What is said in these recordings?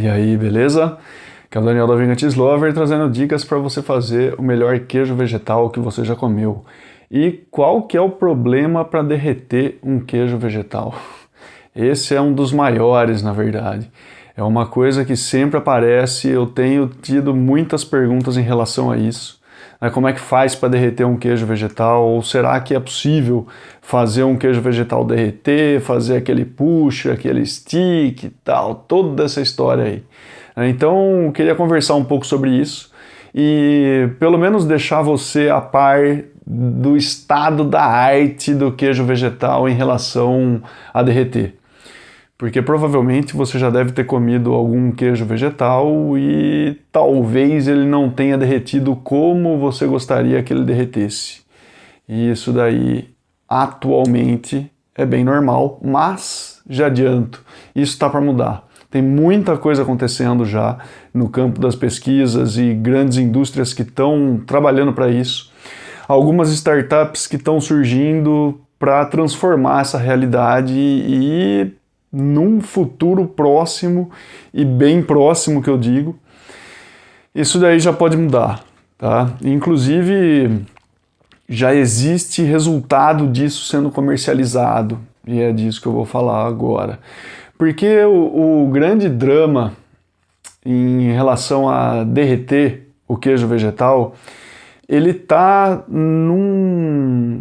E aí, beleza? Aqui é o Daniel da Vegantis Lover trazendo dicas para você fazer o melhor queijo vegetal que você já comeu. E qual que é o problema para derreter um queijo vegetal? Esse é um dos maiores, na verdade. É uma coisa que sempre aparece, eu tenho tido muitas perguntas em relação a isso. Como é que faz para derreter um queijo vegetal? Ou será que é possível fazer um queijo vegetal derreter, fazer aquele push, aquele stick e tal, toda essa história aí. Então, eu queria conversar um pouco sobre isso e pelo menos deixar você a par do estado da arte do queijo vegetal em relação a derreter. Porque provavelmente você já deve ter comido algum queijo vegetal e talvez ele não tenha derretido como você gostaria que ele derretesse. E isso daí, atualmente, é bem normal, mas já adianto, isso está para mudar. Tem muita coisa acontecendo já no campo das pesquisas e grandes indústrias que estão trabalhando para isso. Algumas startups que estão surgindo para transformar essa realidade e num futuro próximo e bem próximo que eu digo, isso daí já pode mudar, tá? Inclusive já existe resultado disso sendo comercializado e é disso que eu vou falar agora. Porque o grande drama em relação a derreter o queijo vegetal, ele tá num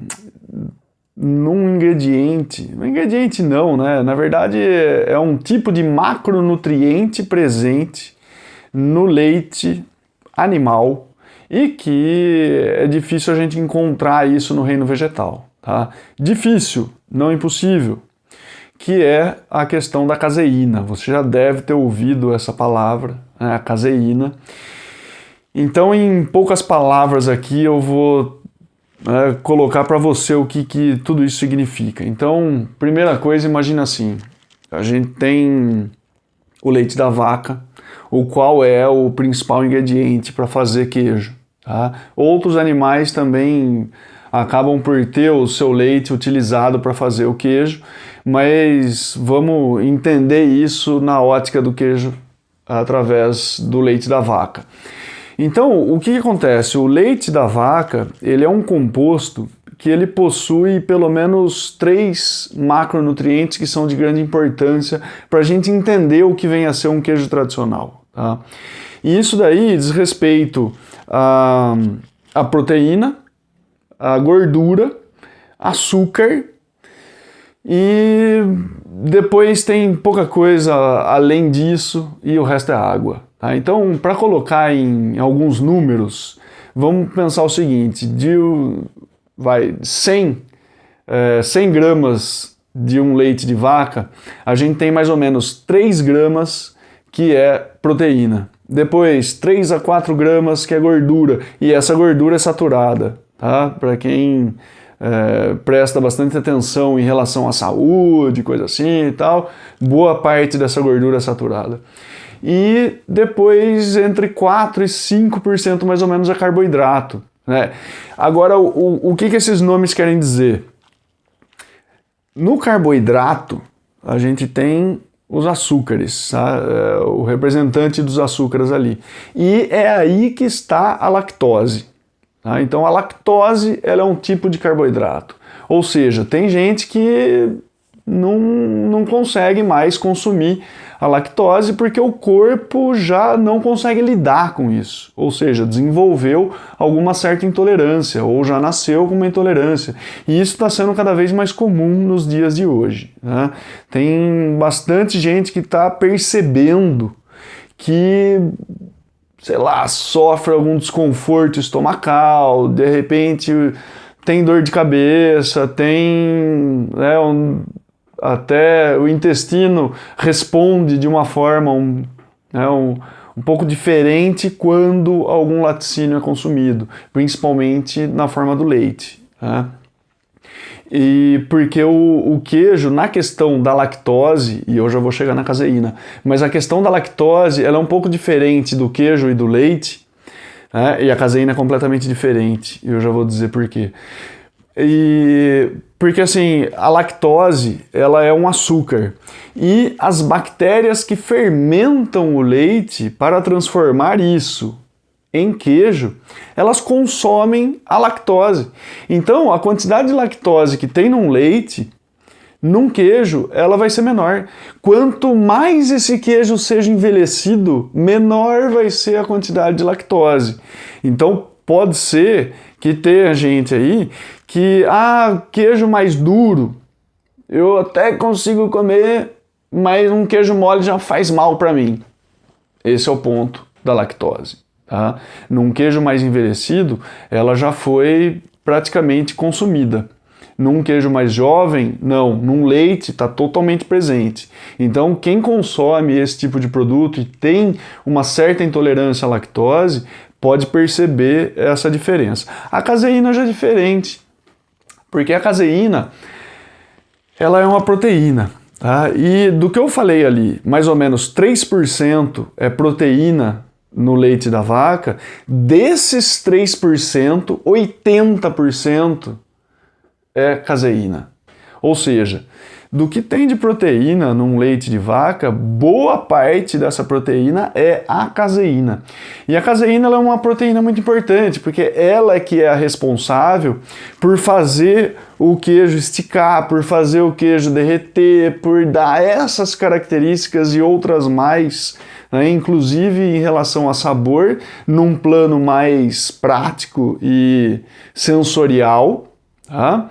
ingrediente, um ingrediente não, né? Na verdade é um tipo de macronutriente presente no leite animal e que é difícil a gente encontrar isso no reino vegetal, tá? Difícil, não impossível, que é a questão da caseína. Você já deve ter ouvido essa palavra, né? A caseína. Então, em poucas palavras aqui, eu vou colocar para você o que tudo isso significa. Então, primeira coisa, imagina assim, a gente tem o leite da vaca, o qual é o principal ingrediente para fazer queijo. Tá? Outros animais também acabam por ter o seu leite utilizado para fazer o queijo, mas vamos entender isso na ótica do queijo através do leite da vaca. Então, o que acontece? O leite da vaca, ele é um composto que ele possui pelo menos 3 macronutrientes que são de grande importância para a gente entender o que vem a ser um queijo tradicional. Tá? E isso daí diz respeito à proteína, à gordura, açúcar e depois tem pouca coisa além disso e o resto é água. Tá? Então, para colocar em alguns números, vamos pensar o seguinte, de 100 gramas de um leite de vaca, a gente tem mais ou menos 3 gramas que é proteína. Depois, 3 a 4 gramas que é gordura, e essa gordura é saturada. Tá? Para quem presta bastante atenção em relação à saúde, coisa assim e tal, boa parte dessa gordura é saturada. E depois entre 4% e 5% mais ou menos é carboidrato. Né? Agora, o que esses nomes querem dizer? No carboidrato, a gente tem os açúcares, tá? O representante dos açúcares ali. E é aí que está a lactose. Tá? Então a lactose ela é um tipo de carboidrato. Ou seja, tem gente que não consegue mais consumir a lactose porque o corpo já não consegue lidar com isso. Ou seja, desenvolveu alguma certa intolerância ou já nasceu com uma intolerância. E isso está sendo cada vez mais comum nos dias de hoje. Né? Tem bastante gente que está percebendo que, sei lá, sofre algum desconforto estomacal, de repente tem dor de cabeça, tem até o intestino responde de uma forma um pouco diferente quando algum laticínio é consumido, principalmente na forma do leite. Né? E porque o queijo, na questão da lactose, e eu já vou chegar na caseína, mas a questão da lactose ela é um pouco diferente do queijo e do leite, né? E a caseína é completamente diferente, e eu já vou dizer por quê. Porque assim, a lactose, ela é um açúcar. E as bactérias que fermentam o leite para transformar isso em queijo, elas consomem a lactose. Então, a quantidade de lactose que tem num leite, num queijo, ela vai ser menor. Quanto mais esse queijo seja envelhecido, menor vai ser a quantidade de lactose. Então, pode ser que tenha gente aí que, queijo mais duro, eu até consigo comer, mas um queijo mole já faz mal para mim. Esse é o ponto da lactose. Tá? Num queijo mais envelhecido, ela já foi praticamente consumida. Num queijo mais jovem, não. Num leite, está totalmente presente. Então, quem consome esse tipo de produto e tem uma certa intolerância à lactose, pode perceber essa diferença. A caseína já é diferente, porque a caseína, ela é uma proteína. Tá? E do que eu falei ali, mais ou menos 3% é proteína no leite da vaca, desses 3%, 80% é caseína. Ou seja, do que tem de proteína num leite de vaca, boa parte dessa proteína é a caseína. E a caseína ela é uma proteína muito importante, porque ela é que é a responsável por fazer o queijo esticar, por fazer o queijo derreter, por dar essas características e outras mais, né, inclusive em relação a sabor, num plano mais prático e sensorial, tá?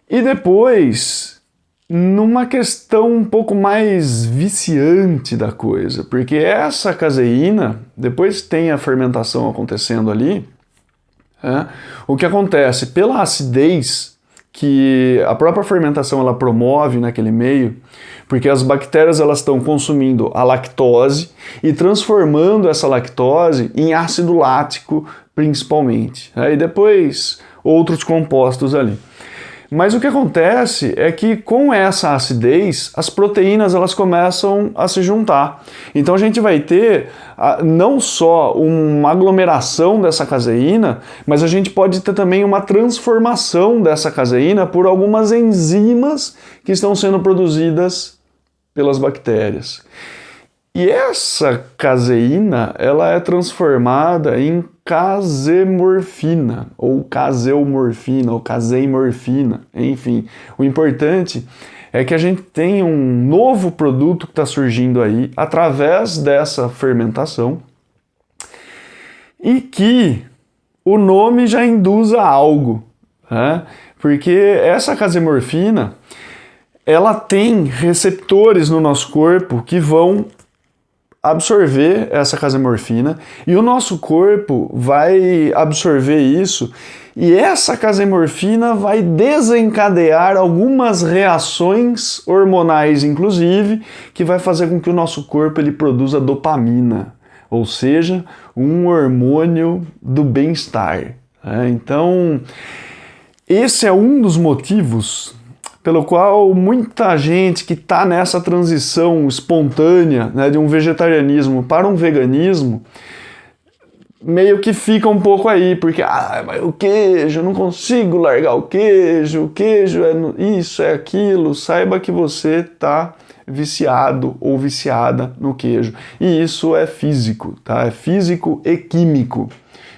E depois, numa questão um pouco mais viciante da coisa, porque essa caseína, depois tem a fermentação acontecendo ali, o que acontece? Pela acidez que a própria fermentação ela promove naquele meio, porque as bactérias elas estão consumindo a lactose e transformando essa lactose em ácido lático principalmente, e depois outros compostos ali. Mas o que acontece é que com essa acidez, as proteínas elas começam a se juntar. Então a gente vai ter não só uma aglomeração dessa caseína, mas a gente pode ter também uma transformação dessa caseína por algumas enzimas que estão sendo produzidas pelas bactérias. E essa caseína ela é transformada em casemorfina, ou caseomorfina, ou caseimorfina, enfim. O importante é que a gente tem um novo produto que está surgindo aí através dessa fermentação e que o nome já induz a algo, né? Porque essa casemorfina ela tem receptores no nosso corpo que vão absorver essa casemorfina e o nosso corpo vai absorver isso e essa casemorfina vai desencadear algumas reações hormonais, inclusive, que vai fazer com que o nosso corpo ele produza dopamina, ou seja, um hormônio do bem-estar. Então, esse é um dos motivos pelo qual muita gente que está nessa transição espontânea, né, de um vegetarianismo para um veganismo, meio que fica um pouco aí, porque mas o queijo, eu não consigo largar o queijo é isso, é aquilo. Saiba que você está viciado ou viciada no queijo. E isso é físico, tá? É físico e químico.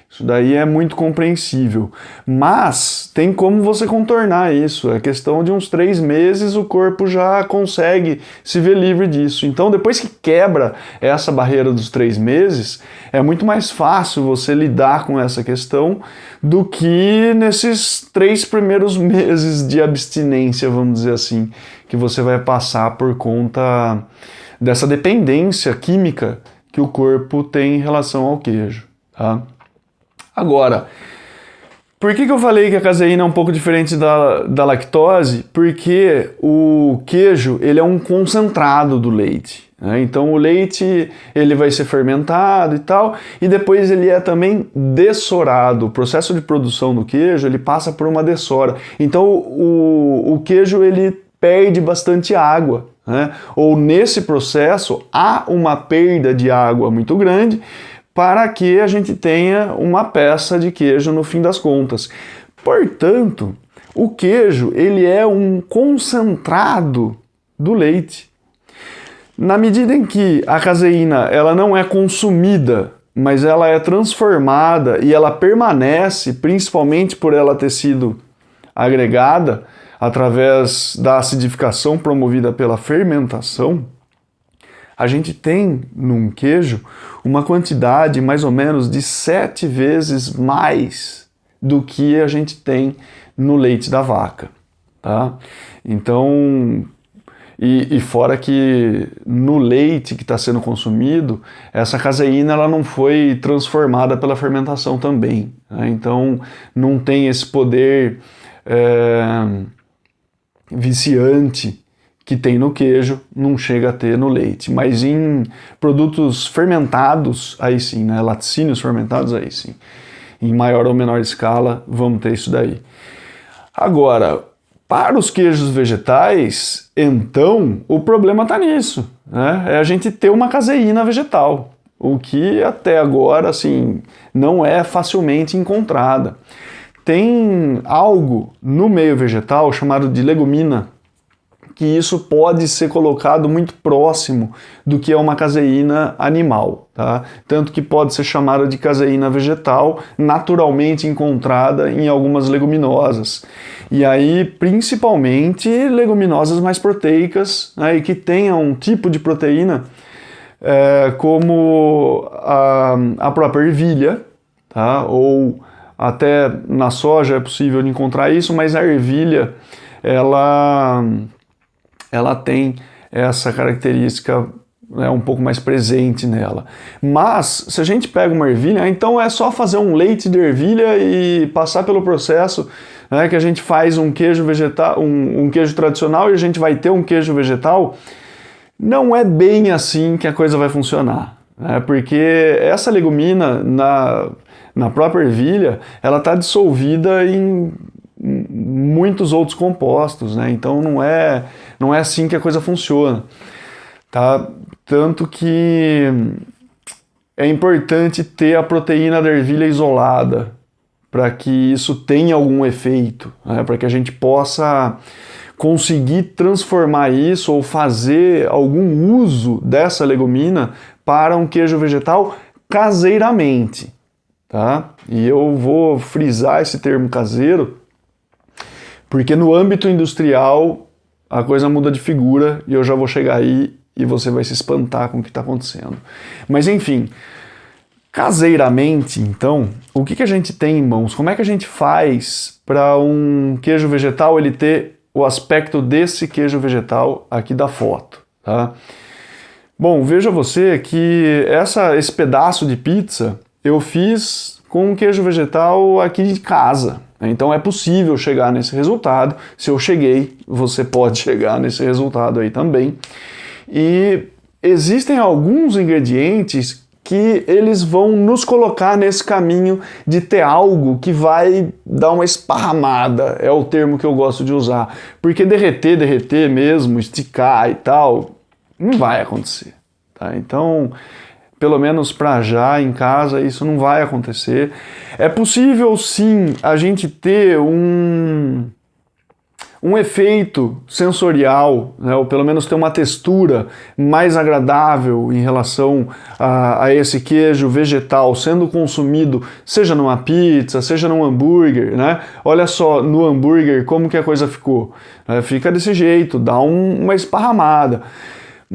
Isso daí é muito compreensível, mas tem como você contornar isso. É questão de uns 3 meses o corpo já consegue se ver livre disso. Então depois que quebra essa barreira dos 3 meses, é muito mais fácil você lidar com essa questão do que nesses 3 primeiros meses de abstinência, vamos dizer assim, que você vai passar por conta dessa dependência química que o corpo tem em relação ao queijo, tá? Agora, por que eu falei que a caseína é um pouco diferente da lactose? Porque o queijo ele é um concentrado do leite, né? Então o leite ele vai ser fermentado e tal, e depois ele é também dessorado. O processo de produção do queijo ele passa por uma dessora. Então o queijo ele perde bastante água, né? Ou nesse processo há uma perda de água muito grande, para que a gente tenha uma peça de queijo no fim das contas. Portanto, O queijo, ele é um concentrado do leite. Na medida em que a caseína ela não é consumida, mas ela é transformada e ela permanece, principalmente por ela ter sido agregada através da acidificação promovida pela fermentação, a gente tem num queijo uma quantidade mais ou menos de 7 vezes mais do que a gente tem no leite da vaca, tá? Então, e fora que no leite que está sendo consumido, essa caseína ela não foi transformada pela fermentação também, né? Então não tem esse poder viciante que tem no queijo, não chega a ter no leite. Mas em produtos fermentados, aí sim, né? Laticínios fermentados, aí sim. Em maior ou menor escala, vamos ter isso daí. Agora, para os queijos vegetais, então, o problema está nisso, né? É a gente ter uma caseína vegetal, o que até agora, assim, não é facilmente encontrada. Tem algo no meio vegetal chamado de legumina, que isso pode ser colocado muito próximo do que é uma caseína animal, tá? Tanto que pode ser chamada de caseína vegetal, naturalmente encontrada em algumas leguminosas. E aí, principalmente, leguminosas mais proteicas, né, e que tenham um tipo de proteína como a própria ervilha, tá? Ou até na soja é possível encontrar isso, mas a ervilha, ela tem essa característica um pouco mais presente nela. Mas, se a gente pega uma ervilha, então é só fazer um leite de ervilha e passar pelo processo, né, que a gente faz um queijo vegetal, um queijo tradicional e a gente vai ter um queijo vegetal. Não é bem assim que a coisa vai funcionar, né, porque essa legumina na própria ervilha, ela está dissolvida em muitos outros compostos, né? Então não é assim que a coisa funciona, tá? Tanto que é importante ter a proteína da ervilha isolada para que isso tenha algum efeito, né? Para que a gente possa conseguir transformar isso ou fazer algum uso dessa legumina para um queijo vegetal caseiramente, tá? E eu vou frisar esse termo caseiro, porque no âmbito industrial a coisa muda de figura e eu já vou chegar aí e você vai se espantar com o que está acontecendo. Mas enfim, caseiramente, então, o que a gente tem em mãos? Como é que a gente faz para um queijo vegetal ele ter o aspecto desse queijo vegetal aqui da foto, tá? Bom, veja você que esse pedaço de pizza eu fiz com um queijo vegetal aqui de casa. Então é possível chegar nesse resultado. Se eu cheguei, você pode chegar nesse resultado aí também. E existem alguns ingredientes que eles vão nos colocar nesse caminho de ter algo que vai dar uma esparramada, é o termo que eu gosto de usar. Porque derreter mesmo, esticar e tal, não vai acontecer, tá? Então, pelo menos para já em casa, isso não vai acontecer. É possível sim a gente ter um efeito sensorial, né, ou pelo menos ter uma textura mais agradável em relação a esse queijo vegetal sendo consumido, seja numa pizza, seja num hambúrguer, né? Olha só no hambúrguer como que a coisa ficou. Fica desse jeito, dá uma esparramada.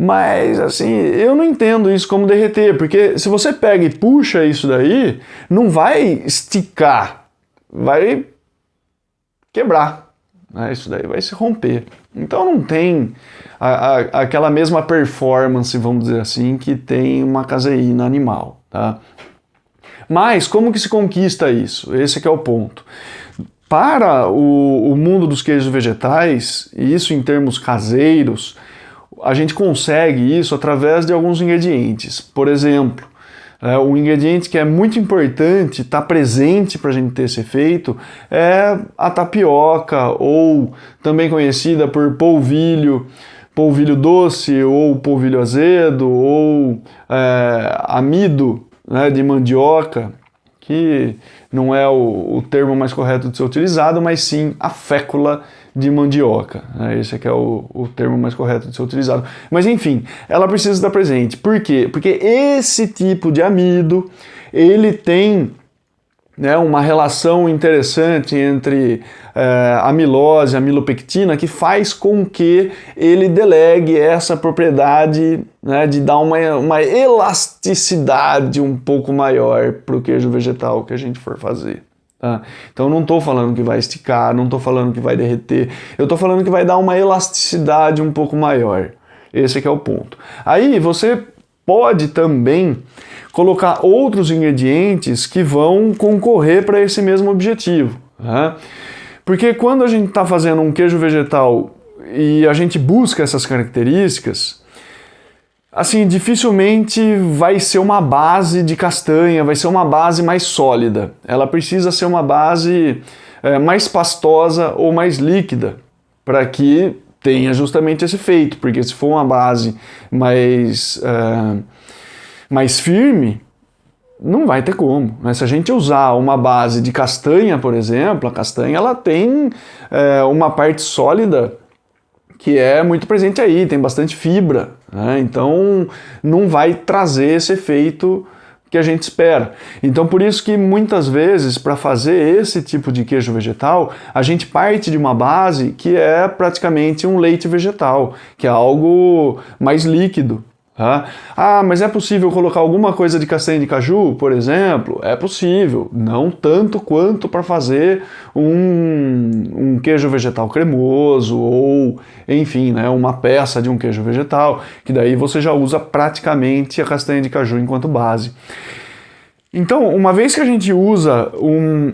Mas, assim, eu não entendo isso como derreter, porque se você pega e puxa isso daí, não vai esticar, vai quebrar, né? Isso daí vai se romper. Então não tem aquela mesma performance, vamos dizer assim, que tem uma caseína animal, tá? Mas como que se conquista isso? Esse que é o ponto. Para o mundo dos queijos vegetais, e isso em termos caseiros, a gente consegue isso através de alguns ingredientes. Por exemplo, um ingrediente que é muito importante, está presente para a gente ter esse efeito, é a tapioca, ou também conhecida por polvilho doce, ou polvilho azedo, ou amido, né, de mandioca, que não é o termo mais correto de ser utilizado, mas sim a fécula de mandioca. Esse aqui é o termo mais correto de ser utilizado. Mas enfim, ela precisa estar presente. Por quê? Porque esse tipo de amido, ele tem, né, uma relação interessante entre amilose e amilopectina, que faz com que ele delegue essa propriedade, né, de dar uma elasticidade um pouco maior para o queijo vegetal que a gente for fazer. Tá? Então não estou falando que vai esticar, não estou falando que vai derreter, eu estou falando que vai dar uma elasticidade um pouco maior. Esse aqui é o ponto. Aí você pode também colocar outros ingredientes que vão concorrer para esse mesmo objetivo. Né? Porque quando a gente está fazendo um queijo vegetal e a gente busca essas características, assim, dificilmente vai ser uma base de castanha, vai ser uma base mais sólida. Ela precisa ser uma base mais pastosa ou mais líquida, para que tenha justamente esse efeito, porque se for uma base mais firme, não vai ter como. Né? Se a gente usar uma base de castanha, por exemplo, a castanha ela tem uma parte sólida que é muito presente aí, tem bastante fibra, né? Então não vai trazer esse efeito que a gente espera. Então por isso que muitas vezes para fazer esse tipo de queijo vegetal, a gente parte de uma base que é praticamente um leite vegetal, que é algo mais líquido. Tá? Ah, mas é possível colocar alguma coisa de castanha de caju, por exemplo? É possível, não tanto quanto para fazer um queijo vegetal cremoso ou, enfim, né, uma peça de um queijo vegetal, que daí você já usa praticamente a castanha de caju enquanto base. Então, uma vez que a gente usa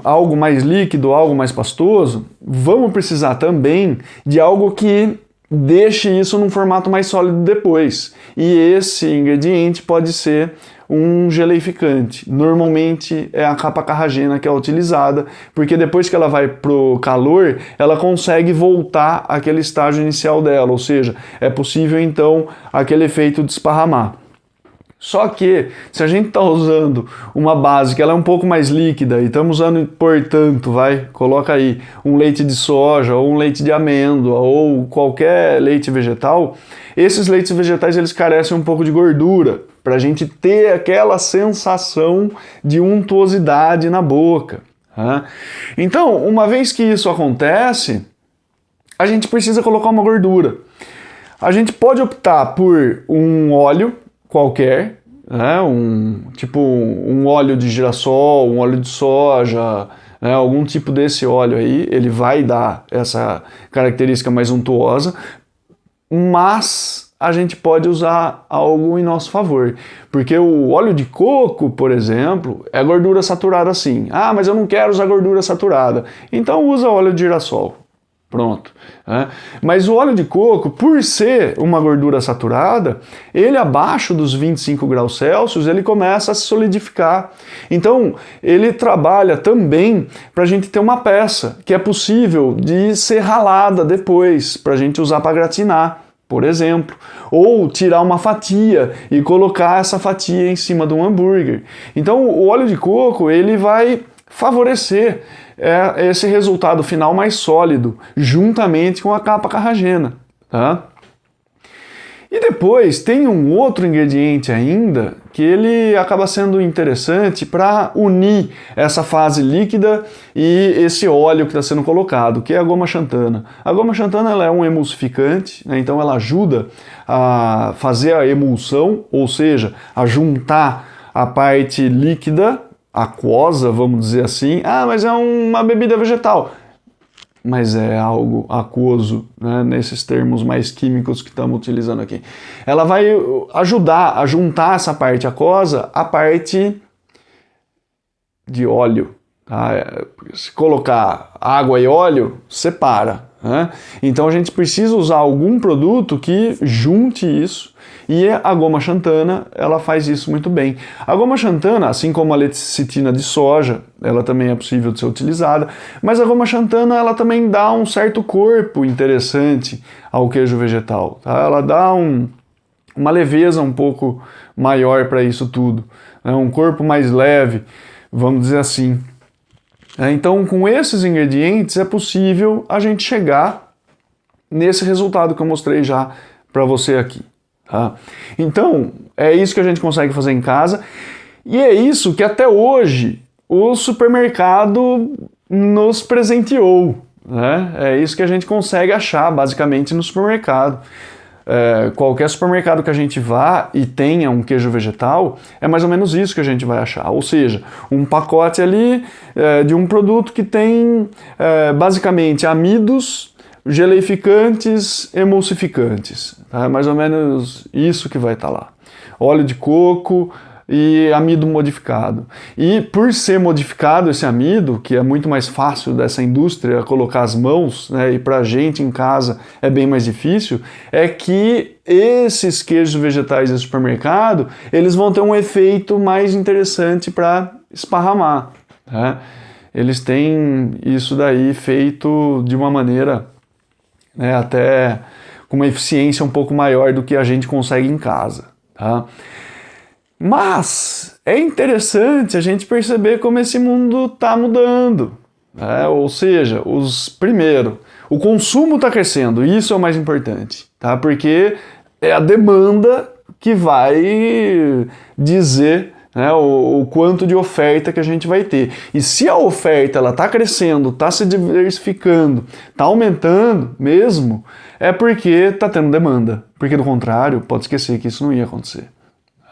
algo mais líquido, algo mais pastoso, vamos precisar também de algo que deixe isso num formato mais sólido depois. E esse ingrediente pode ser um geleificante. Normalmente é a capa carragena que é utilizada, porque depois que ela vai pro calor, ela consegue voltar àquele estágio inicial dela, ou seja, é possível então aquele efeito de esparramar. Só que, se a gente está usando uma base que ela é um pouco mais líquida e estamos usando, portanto, coloca aí um leite de soja ou um leite de amêndoa ou qualquer leite vegetal, esses leites vegetais eles carecem um pouco de gordura para a gente ter aquela sensação de untuosidade na boca. Tá? Então, uma vez que isso acontece, a gente precisa colocar uma gordura. A gente pode optar por um óleo qualquer, né? Tipo um óleo de girassol, um óleo de soja, né? Algum tipo desse óleo aí, ele vai dar essa característica mais untuosa, mas a gente pode usar algo em nosso favor, porque o óleo de coco, por exemplo, é gordura saturada sim. Ah, mas eu não quero usar gordura saturada, então usa óleo de girassol. Pronto. Né? Mas o óleo de coco, por ser uma gordura saturada, ele abaixo dos 25 graus Celsius, ele começa a se solidificar. Então, ele trabalha também para a gente ter uma peça que é possível de ser ralada depois, para a gente usar para gratinar, por exemplo. Ou tirar uma fatia e colocar essa fatia em cima de um hambúrguer. Então, o óleo de coco, ele vai favorecer esse resultado final mais sólido, juntamente com a capa carragena. Tá? E depois tem um outro ingrediente ainda que ele acaba sendo interessante para unir essa fase líquida e esse óleo que está sendo colocado, que é a goma xantana. A goma xantana ela é um emulsificante, né? Então ela ajuda a fazer a emulsão, ou seja, a juntar a parte líquida, aquosa, vamos dizer assim. Ah, mas é uma bebida vegetal. Mas é algo aquoso, né, nesses termos mais químicos que estamos utilizando aqui. Ela vai ajudar a juntar essa parte aquosa à parte de óleo. Tá? Se colocar água e óleo, separa. Né? Então a gente precisa usar algum produto que junte isso, e a goma xantana ela faz isso muito bem. A goma xantana, assim como a lecitina de soja, ela também é possível de ser utilizada, mas a goma xantana ela também dá um certo corpo interessante ao queijo vegetal. Tá? Ela dá uma leveza um pouco maior para isso tudo, né? Um corpo mais leve. vamos dizer assim. Então, com esses ingredientes é possível a gente chegar nesse resultado que eu mostrei já para você aqui. Tá? Então, é isso que a gente consegue fazer em casa e é isso que até hoje o supermercado nos presenteou. Né? É isso que a gente consegue achar basicamente no supermercado. Qualquer supermercado que a gente vá e tenha um queijo vegetal, é mais ou menos isso que a gente vai achar. Ou seja, um pacote ali de um produto que tem basicamente amidos, geleificantes, emulsificantes. Tá? É mais ou menos isso que vai estar lá. Óleo de coco e amido modificado. E por ser modificado esse amido, que é muito mais fácil dessa indústria colocar as mãos, né, e pra gente em casa é bem mais difícil, é que esses queijos vegetais do supermercado, eles vão ter um efeito mais interessante para esparramar. Né? Eles têm isso daí feito de uma maneira, né, até com uma eficiência um pouco maior do que a gente consegue em casa. Tá? Mas é interessante a gente perceber como esse mundo está mudando. Né? Ou seja, primeiro, o consumo está crescendo, isso é o mais importante, tá? Porque é a demanda que vai dizer, né, o quanto de oferta que a gente vai ter. E se a oferta está crescendo, está se diversificando, está aumentando mesmo, é porque está tendo demanda. Porque do contrário, pode esquecer que isso não ia acontecer.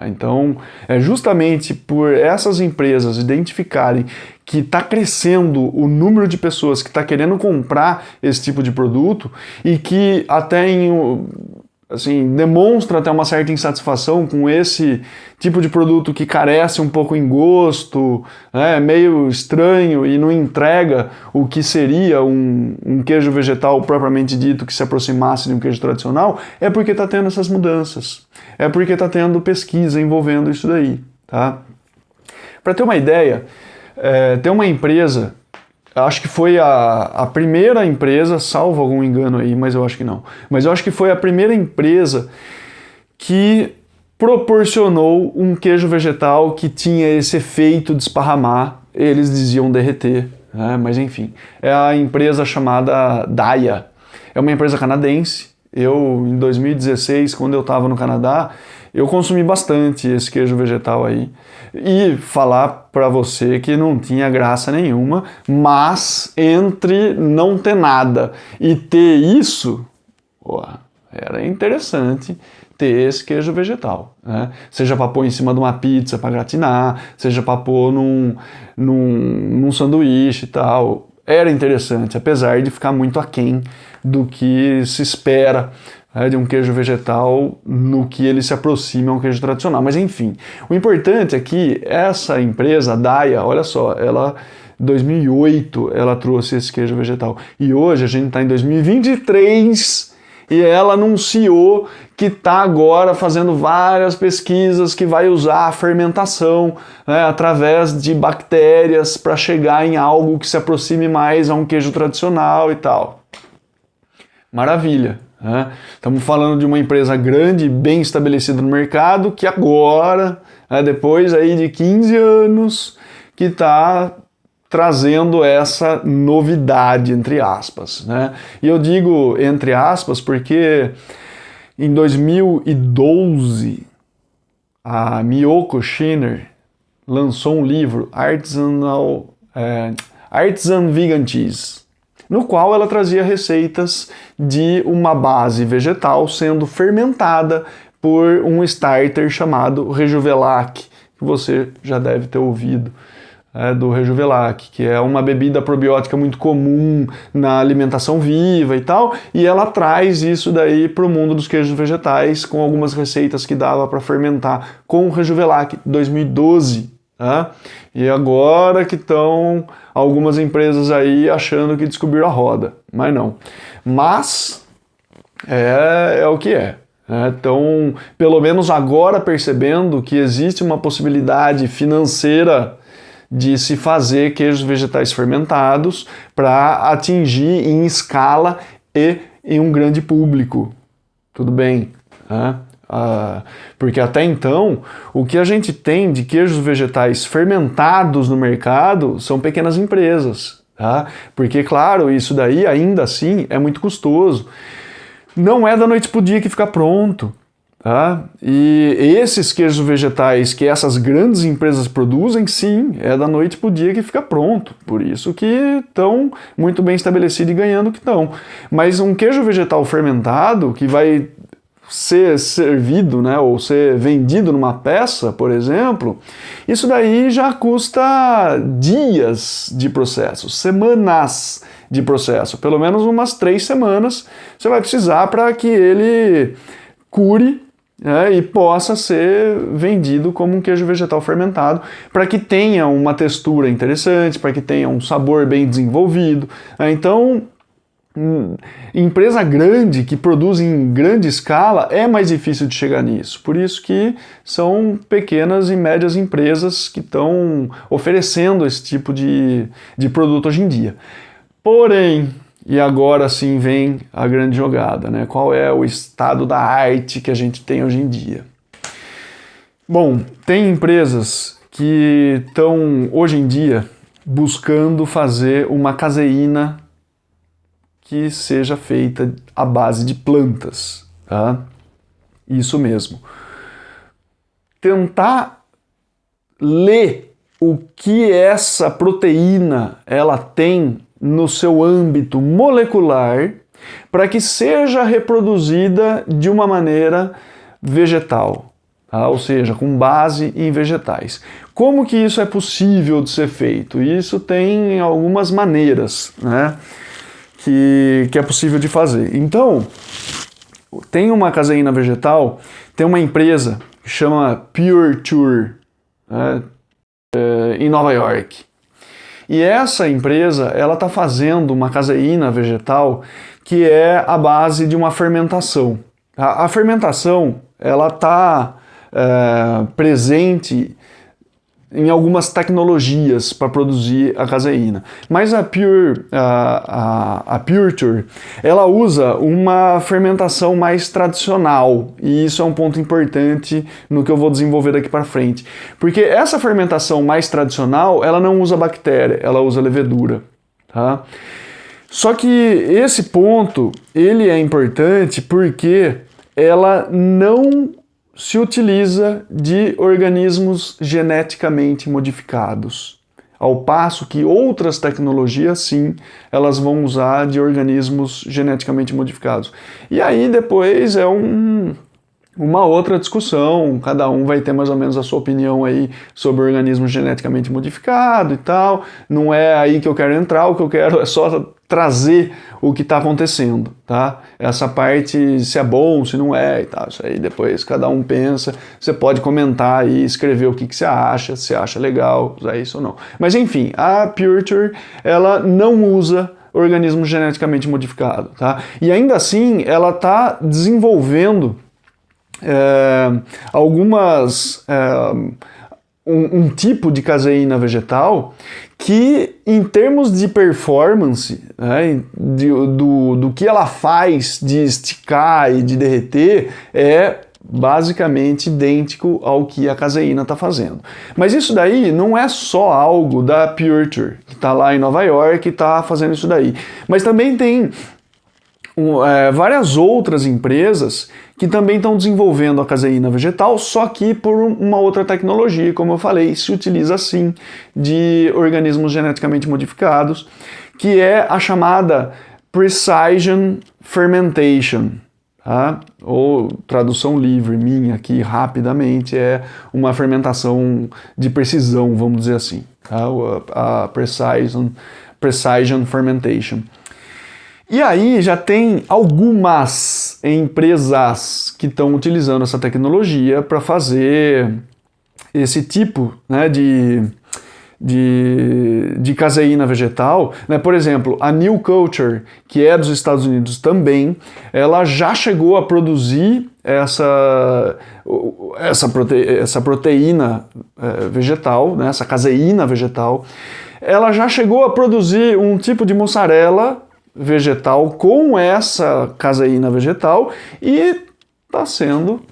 Então, é justamente por essas empresas identificarem que está crescendo o número de pessoas que está querendo comprar esse tipo de produto e que até demonstra até uma certa insatisfação com esse tipo de produto que carece um pouco em gosto, é meio estranho e não entrega o que seria um queijo vegetal propriamente dito que se aproximasse de um queijo tradicional, é porque está tendo essas mudanças, é porque está tendo pesquisa envolvendo isso daí. Tá? Para ter uma ideia, tem uma empresa, acho que foi a primeira empresa, salvo algum engano aí, mas eu acho que não. Mas eu acho que foi a primeira empresa que proporcionou um queijo vegetal que tinha esse efeito de esparramar, eles diziam derreter, né? Mas enfim. É a empresa chamada Daiya. É uma empresa canadense. Eu, em 2016, quando eu estava no Canadá, eu consumi bastante esse queijo vegetal aí. E falar para você que não tinha graça nenhuma, mas entre não ter nada e ter isso, era interessante ter esse queijo vegetal. Né? Seja para pôr em cima de uma pizza para gratinar, seja para pôr num sanduíche e tal. Era interessante, apesar de ficar muito aquém do que se espera de um queijo vegetal no que ele se aproxima a um queijo tradicional. Mas enfim, o importante é que essa empresa, a Daiya, olha só, ela em 2008 ela trouxe esse queijo vegetal. E hoje a gente está em 2023 e ela anunciou que está agora fazendo várias pesquisas que vai usar a fermentação, né, através de bactérias para chegar em algo que se aproxime mais a um queijo tradicional e tal. Maravilha. Estamos falando de uma empresa grande, bem estabelecida no mercado, que agora, depois aí de 15 anos, que está trazendo essa novidade, entre aspas. Né? E eu digo entre aspas porque em 2012 a Miyoko Shiner lançou um livro, Artisan Vegan Cheese, no qual ela trazia receitas de uma base vegetal sendo fermentada por um starter chamado Rejuvelac, que você já deve ter ouvido do Rejuvelac, que é uma bebida probiótica muito comum na alimentação viva e tal, e ela traz isso daí para o mundo dos queijos vegetais com algumas receitas que dava para fermentar com o Rejuvelac 2012. Tá? E agora que estão algumas empresas aí achando que descobriram a roda, mas não. Mas é o que é. Então, pelo menos agora percebendo que existe uma possibilidade financeira de se fazer queijos vegetais fermentados para atingir em escala e em um grande público. Tudo bem. Porque até então, o que a gente tem de queijos vegetais fermentados no mercado são pequenas empresas, tá? Porque, claro, isso daí ainda assim é muito custoso. Não é da noite pro dia que fica pronto. Tá? E esses queijos vegetais que essas grandes empresas produzem, sim, é da noite para o dia que fica pronto. Por isso que estão muito bem estabelecidos e ganhando o que estão. Mas um queijo vegetal fermentado que vai ser servido, né, ou ser vendido numa peça, por exemplo, isso daí já custa dias de processo, semanas de processo. Pelo menos umas 3 semanas você vai precisar para que ele cure e possa ser vendido como um queijo vegetal fermentado, para que tenha uma textura interessante, para que tenha um sabor bem desenvolvido. Então, empresa grande que produz em grande escala é mais difícil de chegar nisso. Por isso que são pequenas e médias empresas que estão oferecendo esse tipo de produto hoje em dia. Porém, e agora sim vem a grande jogada, né? Qual é o estado da arte que a gente tem hoje em dia? Bom, tem empresas que estão hoje em dia buscando fazer uma caseína que seja feita à base de plantas, tá? Isso mesmo. Tentar ler o que essa proteína ela tem no seu âmbito molecular para que seja reproduzida de uma maneira vegetal, tá? Ou seja, com base em vegetais. Como que isso é possível de ser feito? Isso tem algumas maneiras, né, que é possível de fazer. Então, tem uma caseína vegetal, tem uma empresa que chama PureTure, né, em Nova York. E essa empresa, ela está fazendo uma caseína vegetal que é a base de uma fermentação. A fermentação, ela está presente em algumas tecnologias para produzir a caseína. Mas a PureTure, ela usa uma fermentação mais tradicional, e isso é um ponto importante no que eu vou desenvolver daqui para frente. Porque essa fermentação mais tradicional, ela não usa bactéria, ela usa levedura, tá? Só que esse ponto, ele é importante porque ela não se utiliza de organismos geneticamente modificados, ao passo que outras tecnologias, sim, elas vão usar de organismos geneticamente modificados. E aí depois é uma outra discussão, cada um vai ter mais ou menos a sua opinião aí sobre organismo geneticamente modificado e tal, não é aí que eu quero entrar, o que eu quero é só trazer o que está acontecendo, tá? Essa parte, se é bom, se não é e tal, isso aí depois cada um pensa, você pode comentar e escrever o que você acha, se acha legal, usar isso ou não. Mas enfim, a PureTure, ela não usa organismo geneticamente modificado, tá? E ainda assim, ela está desenvolvendo um tipo de caseína vegetal que, em termos de performance, né, do que ela faz de esticar e de derreter, é basicamente idêntico ao que a caseína está fazendo. Mas isso daí não é só algo da PureTure, que está lá em Nova York e está fazendo isso daí. Mas também tem várias outras empresas que também estão desenvolvendo a caseína vegetal, só que por uma outra tecnologia, como eu falei, se utiliza sim de organismos geneticamente modificados, que é a chamada Precision Fermentation, tá? Ou tradução livre minha aqui rapidamente, é uma fermentação de precisão, vamos dizer assim, tá? A Precision Fermentation. E aí já tem algumas empresas que estão utilizando essa tecnologia para fazer esse tipo, né, de caseína vegetal, né? Por exemplo, a New Culture, que é dos Estados Unidos também, ela já chegou a produzir essa proteína vegetal, né, essa caseína vegetal. Ela já chegou a produzir um tipo de mussarela vegetal com essa caseína vegetal e está sendo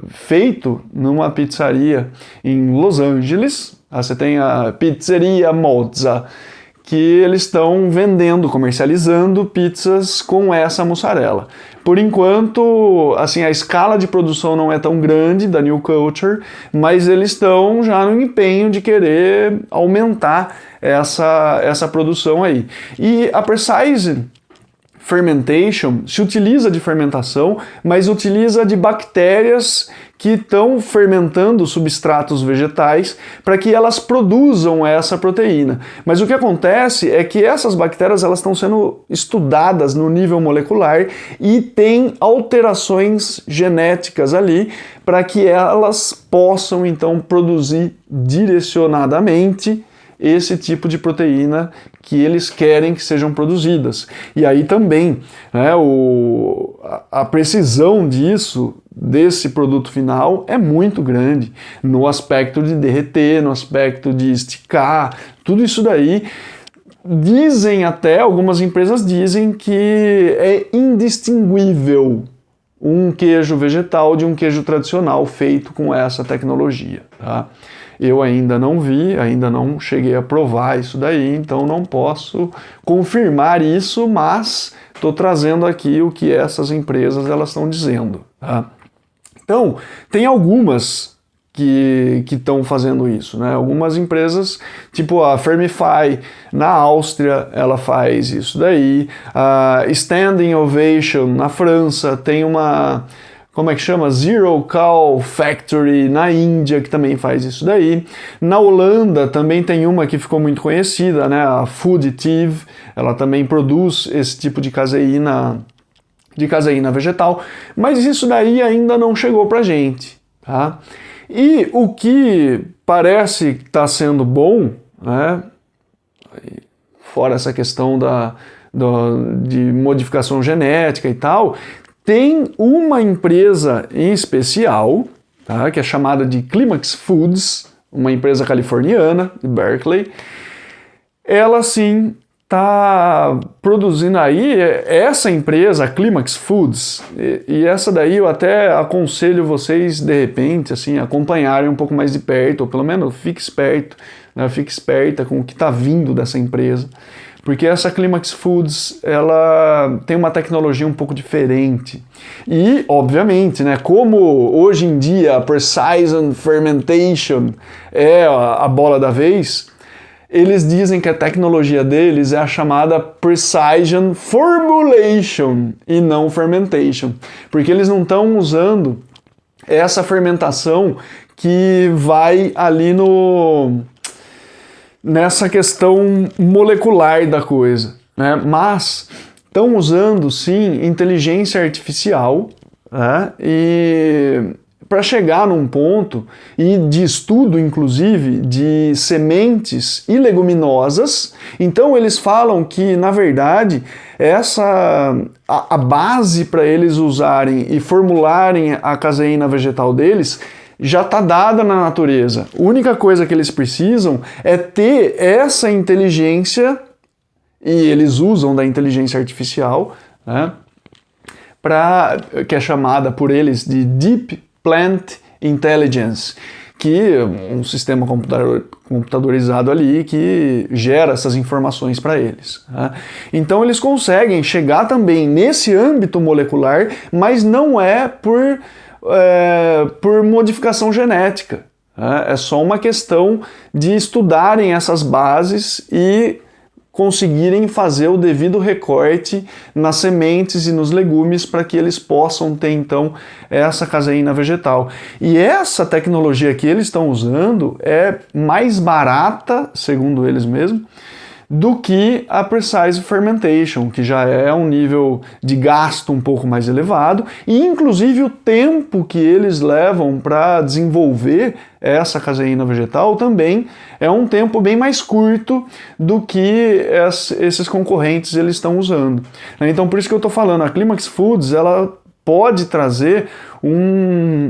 feito numa pizzaria em Los Angeles. Você tem a Pizzeria Mozza, que eles estão vendendo, comercializando pizzas com essa mussarela. Por enquanto, assim, a escala de produção não é tão grande da New Culture, mas eles estão já no empenho de querer aumentar essa produção aí. E a Precise Fermentation se utiliza de fermentação, mas utiliza de bactérias que estão fermentando substratos vegetais para que elas produzam essa proteína. Mas o que acontece é que essas bactérias elas estão sendo estudadas no nível molecular e tem alterações genéticas ali para que elas possam então produzir direcionadamente esse tipo de proteína que eles querem que sejam produzidas. E aí também, né, a precisão desse produto final é muito grande, no aspecto de derreter, no aspecto de esticar, tudo isso daí. Dizem até, algumas empresas dizem que é indistinguível um queijo vegetal de um queijo tradicional feito com essa tecnologia, tá? Eu ainda não vi, ainda não cheguei a provar isso daí, então não posso confirmar isso, mas estou trazendo aqui o que essas empresas elas estão dizendo, tá? Então, tem algumas que estão fazendo isso, né? Algumas empresas, tipo a Fermify na Áustria, ela faz isso daí. A Standing Ovation na França tem uma, como é que chama? Zero Cow Factory na Índia, que também faz isso daí. Na Holanda também tem uma que ficou muito conhecida, né? A Fooditive, ela também produz esse tipo de caseína vegetal, mas isso daí ainda não chegou pra gente, tá? E o que parece estar sendo bom, né? Fora essa questão de modificação genética e tal, tem uma empresa em especial, tá, que é chamada de Climax Foods, uma empresa californiana, de Berkeley. Ela sim está produzindo aí, essa empresa, a Climax Foods, e essa daí eu até aconselho vocês, de repente, assim, acompanharem um pouco mais de perto, ou pelo menos fique esperto, né, fique esperta com o que está vindo dessa empresa. Porque essa Climax Foods, ela tem uma tecnologia um pouco diferente. E, obviamente, né, como hoje em dia a Precision Fermentation é a bola da vez, eles dizem que a tecnologia deles é a chamada Precision Formulation e não Fermentation. Porque eles não estão usando essa fermentação que vai ali nessa questão molecular da coisa, né? Mas estão usando sim inteligência artificial, né? E para chegar num ponto e de estudo inclusive de sementes e leguminosas. Então eles falam que na verdade a base para eles usarem e formularem a caseína vegetal deles já está dada na natureza. A única coisa que eles precisam é ter essa inteligência, e eles usam da inteligência artificial, né, que é chamada por eles de Deep Plant Intelligence, que é um sistema computadorizado ali que gera essas informações para eles, né? Então eles conseguem chegar também nesse âmbito molecular, mas não é por modificação genética. É só uma questão de estudarem essas bases e conseguirem fazer o devido recorte nas sementes e nos legumes para que eles possam ter então essa caseína vegetal. E essa tecnologia que eles estão usando é mais barata, segundo eles mesmos, do que a Precise Fermentation, que já é um nível de gasto um pouco mais elevado, e inclusive o tempo que eles levam para desenvolver essa caseína vegetal também é um tempo bem mais curto do que esses concorrentes eles estão usando. Então por isso que eu estou falando, a Climax Foods ela pode trazer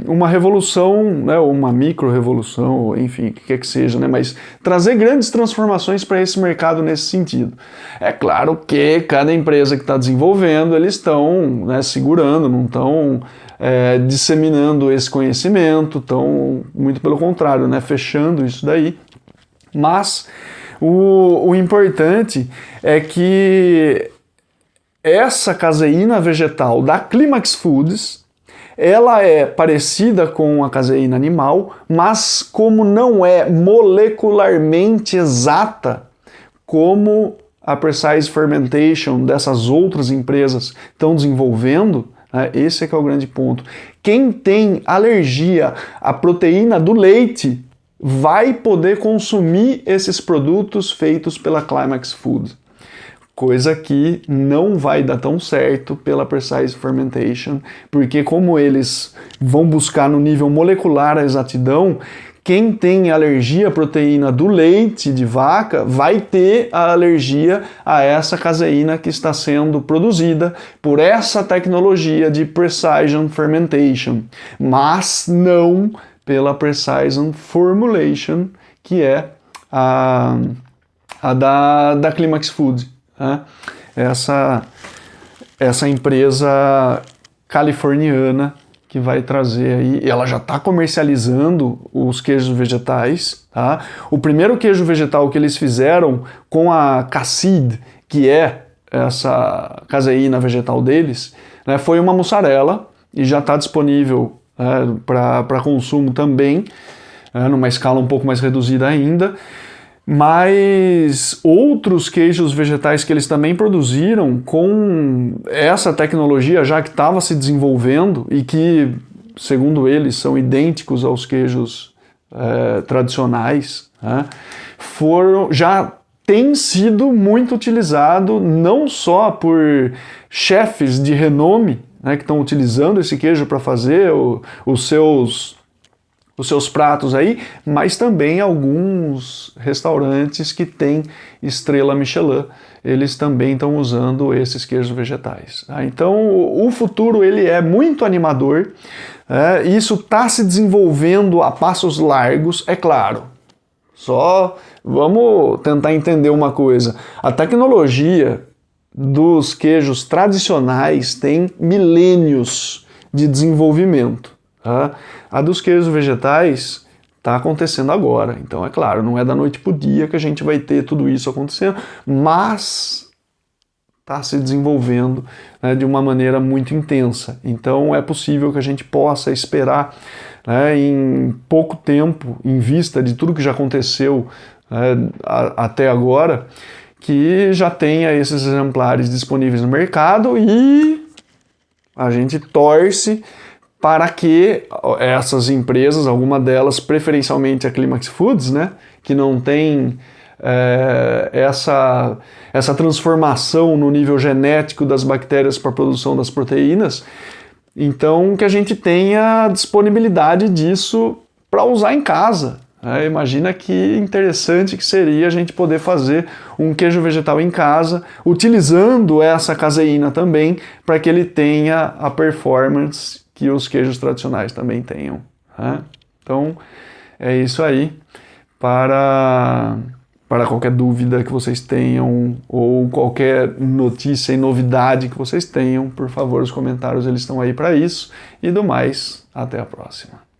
uma revolução, né, uma micro-revolução, enfim, o que quer que seja, né, mas trazer grandes transformações para esse mercado nesse sentido. É claro que cada empresa que está desenvolvendo, eles estão, né, segurando, não estão disseminando esse conhecimento, estão muito pelo contrário, né, fechando isso daí. Mas o importante é que essa caseína vegetal da Climax Foods, ela é parecida com a caseína animal, mas como não é molecularmente exata como a Precise Fermentation dessas outras empresas estão desenvolvendo, esse é que é o grande ponto. Quem tem alergia à proteína do leite vai poder consumir esses produtos feitos pela Climax Foods. Coisa que não vai dar tão certo pela Precise Fermentation, porque como eles vão buscar no nível molecular a exatidão, quem tem alergia à proteína do leite de vaca vai ter a alergia a essa caseína que está sendo produzida por essa tecnologia de Precision Fermentation, mas não pela Precision Formulation, que é a da Climax Foods. Essa empresa californiana que vai trazer aí, ela já está comercializando os queijos vegetais, tá? O primeiro queijo vegetal que eles fizeram com a cassid, que é essa caseína vegetal deles, né, foi uma mussarela e já está disponível para consumo também, numa escala um pouco mais reduzida ainda. Mas outros queijos vegetais que eles também produziram com essa tecnologia já que estava se desenvolvendo e que, segundo eles, são idênticos aos queijos tradicionais, já tem sido muito utilizado não só por chefes de renome, que estão utilizando esse queijo para fazer os seus pratos aí, mas também alguns restaurantes que têm estrela Michelin, eles também estão usando esses queijos vegetais. Então o futuro ele é muito animador, isso está se desenvolvendo a passos largos, é claro. Só vamos tentar entender uma coisa, a tecnologia dos queijos tradicionais tem milênios de desenvolvimento. A dos queijos vegetais está acontecendo agora, então é claro, não é da noite para o dia que a gente vai ter tudo isso acontecendo, mas está se desenvolvendo de uma maneira muito intensa, então é possível que a gente possa esperar em pouco tempo, em vista de tudo que já aconteceu até agora, que já tenha esses exemplares disponíveis no mercado e a gente torce para que essas empresas, alguma delas, preferencialmente a Climax Foods, que não tem essa transformação no nível genético das bactérias para a produção das proteínas, então que a gente tenha disponibilidade disso para usar em casa. Imagina que interessante que seria a gente poder fazer um queijo vegetal em casa, utilizando essa caseína também, para que ele tenha a performance que os queijos tradicionais também tenham. Então, é isso aí. Para qualquer dúvida que vocês tenham, ou qualquer notícia e novidade que vocês tenham, por favor, os comentários eles estão aí para isso. E do mais, até a próxima.